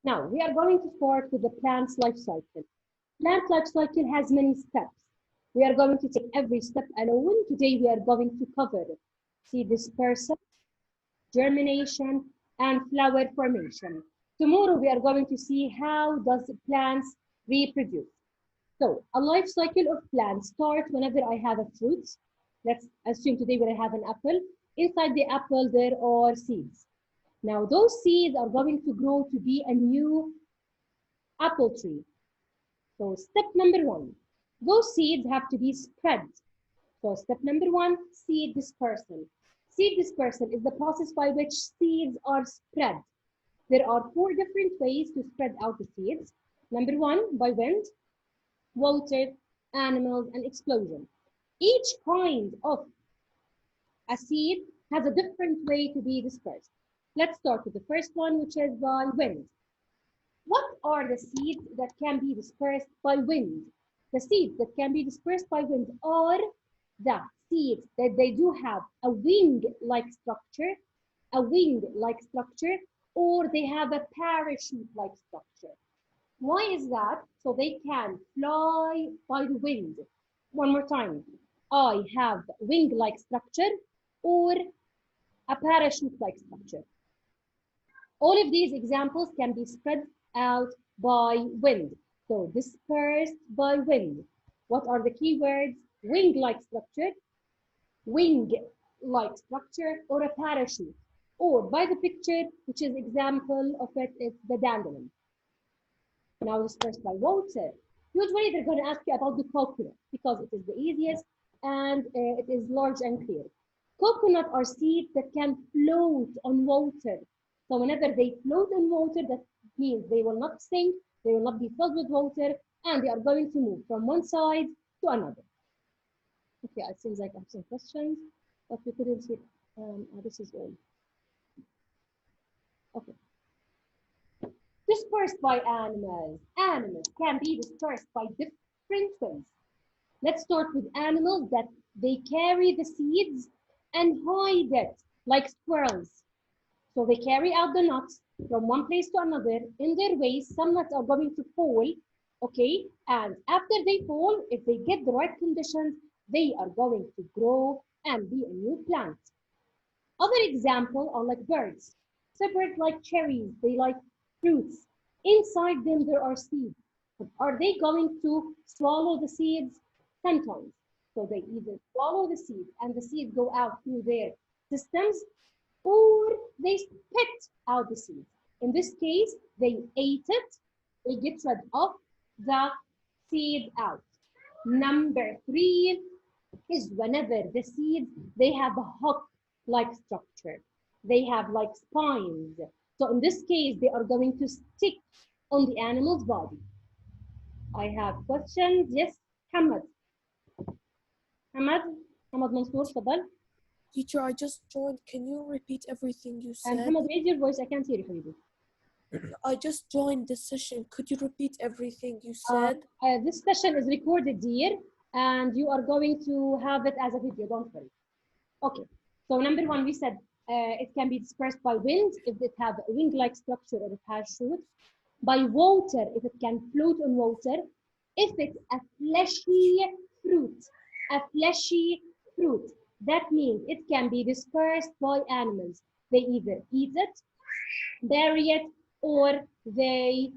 Now, we are going to start with the plant's life cycle. Plant life cycle has many steps. We are going to take every step alone. Today, we are going to cover seed dispersal, germination, and flower formation. Tomorrow, we are going to see how does plants reproduce. So, a life cycle of plants starts whenever I have a fruit. Let's assume today when I have an apple. Inside the apple, there are seeds. Now, those seeds are going to grow to be a new apple tree. So step number one, those seeds have to be spread. So step number one, seed dispersal. Seed dispersal is the process by which seeds are spread. There are 4 different ways to spread out the seeds. Number one, by wind, water, animals, and explosion. Each kind of a seed has a different way to be dispersed. Let's start with the first one, which is by wind. What are the seeds that can be dispersed by wind? The seeds that can be dispersed by wind are the seeds that they do have a wing-like structure, or they have a parachute-like structure. Why is that? So they can fly by the wind. One more time. I have wing-like structure or a parachute-like structure. All of these examples can be spread out by wind. So dispersed by wind. What are the keywords? Wing-like structure, or a parachute. Or by the picture, which is example of it, is the dandelion. Now dispersed by water. Usually they're going to ask you about the coconut because it is the easiest and it is large and clear. Coconut are seeds that can float on water. So whenever they float on water, that means they will not sink, they will not be filled with water, and they are going to move from one side to another. Okay, it seems like I have some questions, but we couldn't see. This is all. Okay. Dispersed by animals. Animals can be dispersed by different ways. Let's start with animals that they carry the seeds and hide it like squirrels. So they carry out the nuts from one place to another. In their ways, some nuts are going to fall, okay? And after they fall, if they get the right conditions, they are going to grow and be a new plant. Other examples are like birds. So birds like cherries, they like fruits. Inside them, there are seeds. But are they going to swallow the seeds? Sometimes. So they either swallow the seeds and the seeds go out through their systems, or they spit out the seeds. In this case, they ate it, they get rid of the seed out. Number 3 is whenever the seeds, they have a hook-like structure. They have like spines. So in this case, they are going to stick on the animal's body. I have questions. Yes, Hamad. Hamad Mansour, تفضل. Teacher, I just joined. Can you repeat everything you said? And Hamad, raise your voice. I can't hear you, Habibi. I just joined this session. Could you repeat everything you said? This session is recorded, dear, and you are going to have it as a video. Don't worry. Okay. So number 1, we said it can be dispersed by wind if it have a wing-like structure or a parachute. By water if it can float on water. If it's a fleshy fruit, that means it can be dispersed by animals. They either eat it, bury it, or they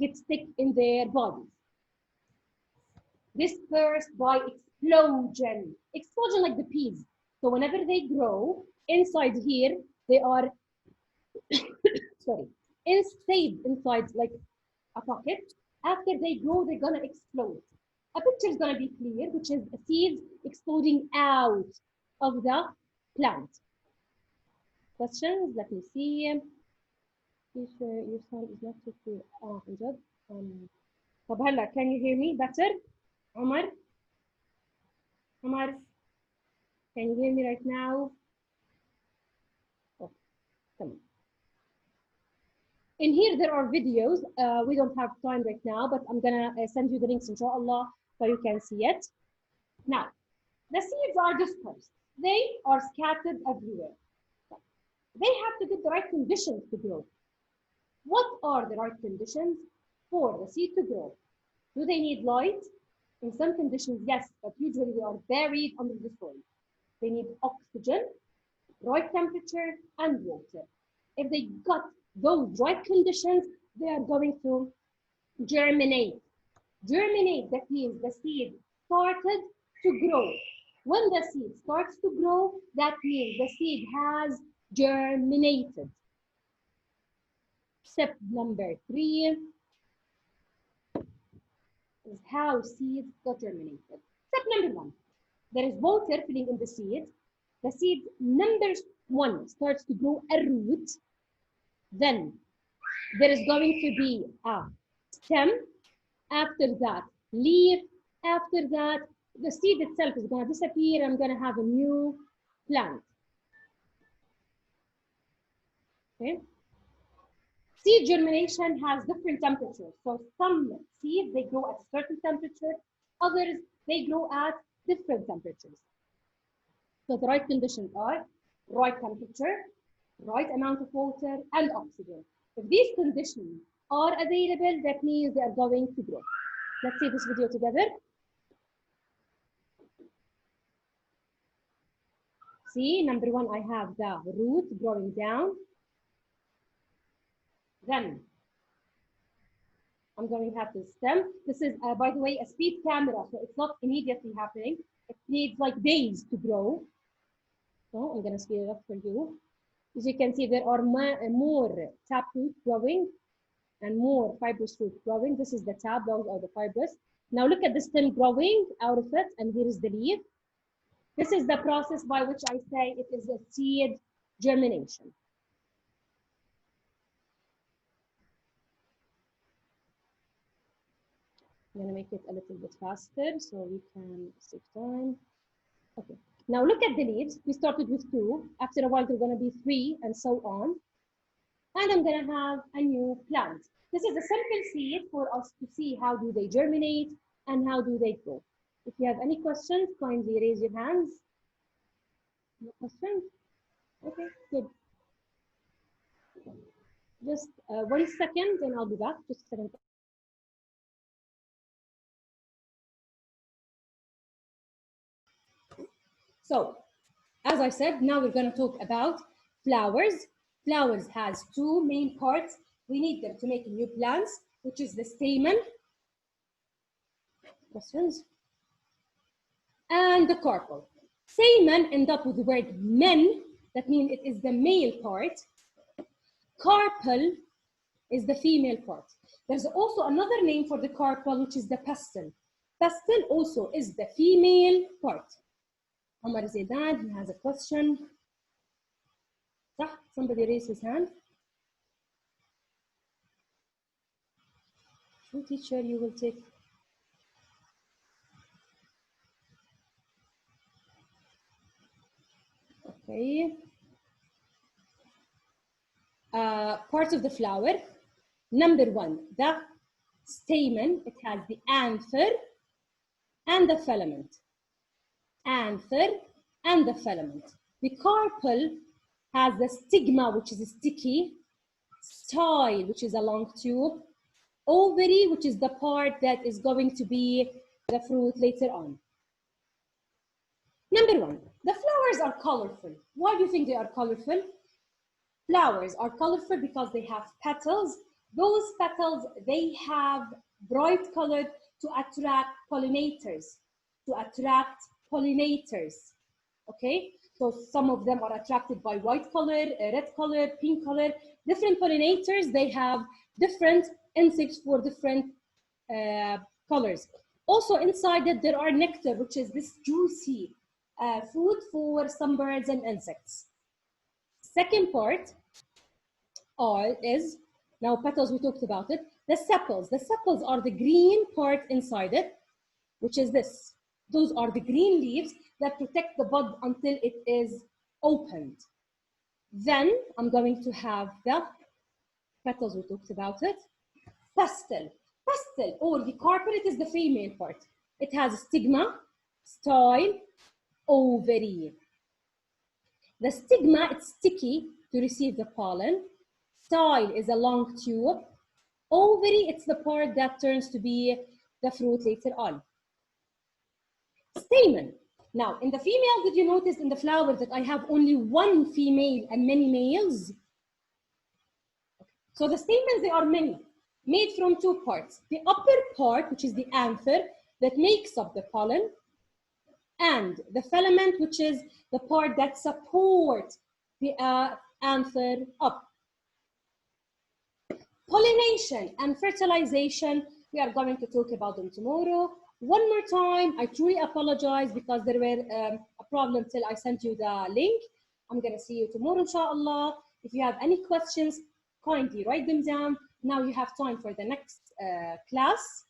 get stuck in their bodies. Dispersed by explosion. Explosion like the peas. So whenever they grow, inside here, they are, stayed inside like a pocket. After they grow, they're gonna explode. A picture is gonna be clear, which is seeds exploding out of the plant. Questions? Let me see. Your sound is not so clear. Oh, good. طب هلا, can you hear me better? Omar? Can you hear me right now? Oh, come on. In here, there are videos. We don't have time right now, but I'm gonna send you the links, inshallah, so you can see it. Now, the seeds are dispersed. They are scattered everywhere. They have to get the right conditions to grow. What are the right conditions for the seed to grow? Do they need light? In some conditions, yes, but usually they are buried under the soil. They need oxygen, right temperature, and water. If they got those right conditions, they are going to germinate. Germinate, that means the seed started to grow. When the seed starts to grow, that means the seed has germinated. Step number 3 is how seeds got germinated. Step number 1, there is water filling in the seed. The seed number 1 starts to grow a root. Then there is going to be a stem. After that, leaf. After that, the seed itself is going to disappear. I'm going to have a new plant. Okay. Seed germination has different temperatures. So some seeds, they grow at a certain temperature. Others, they grow at different temperatures. So the right conditions are right temperature, right amount of water, and oxygen. If these conditions are available, that means they are going to grow. Let's see this video together. See, number 1, I have the root growing down. Then I'm going to have the stem. This is, by the way, a speed camera, so it's not immediately happening. It needs like days to grow. So I'm going to scale it up for you. As you can see, there are more taproot growing and more fibrous root growing. This is the tab, those are the fibrous. Now look at the stem growing out of it, and here is the leaf. This is the process by which I say it is a seed germination. I'm going to make it a little bit faster so we can save time. Okay. Now look at the leaves. We started with 2. After a while, they're going to be 3, and so on. And I'm going to have a new plant. This is a simple seed for us to see how do they germinate and how do they grow. If you have any questions, kindly raise your hands. No questions? Okay, good. Just 1 second, and I'll be back. Just a second. So, as I said, now we're going to talk about flowers. Flowers has 2 main parts. We need them to make new plants, which is the stamen. Questions? And the carpel. Stamen end up with the word men. That means it is the male part. Carpel is the female part. There's also another name for the carpel, which is the pestle. Pestle also is the female part. Omar Zaidan, he has a question. Somebody raised his hand. Teacher, you will take. Okay. Part of the flower. Number 1, the stamen. It has the anther and the filament. Anther and the filament. The carpel has the stigma, which is sticky, style, which is a long tube, ovary, which is the part that is going to be the fruit later on. Number 1, the flowers are colorful. Why do you think they are colorful? Flowers are colorful because they have petals. Those petals, they have bright color to attract pollinators, okay? So some of them are attracted by white color, red color, pink color. Different pollinators, they have different insects for different colors. Also inside it, there are nectar, which is this juicy food for some birds and insects. Second part is, now petals, we talked about it, the sepals. The sepals are the green part inside it, which is this. Those are the green leaves that protect the bud until it is opened. Then I'm going to have the petals, we talked about it. Pestle, or the carpel, it is the female part. It has a stigma, style, ovary. The stigma, it's sticky to receive the pollen. Style is a long tube. Ovary, it's the part that turns to be the fruit later on. Stamen. Now, in the female, did you notice in the flower that I have only one female and many males? So the stamens, they are many, made from two parts. The upper part, which is the anther, that makes up the pollen, and the filament, which is the part that supports the anther up. Pollination and fertilization, we are going to talk about them tomorrow. One more time, I truly apologize because there were a problem till I sent you the link. I'm going to see you tomorrow, inshallah. If you have any questions, kindly write them down. Now you have time for the next class.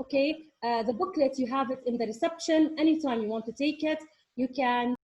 Okay, the booklet, you have it in the reception. Anytime you want to take it, you can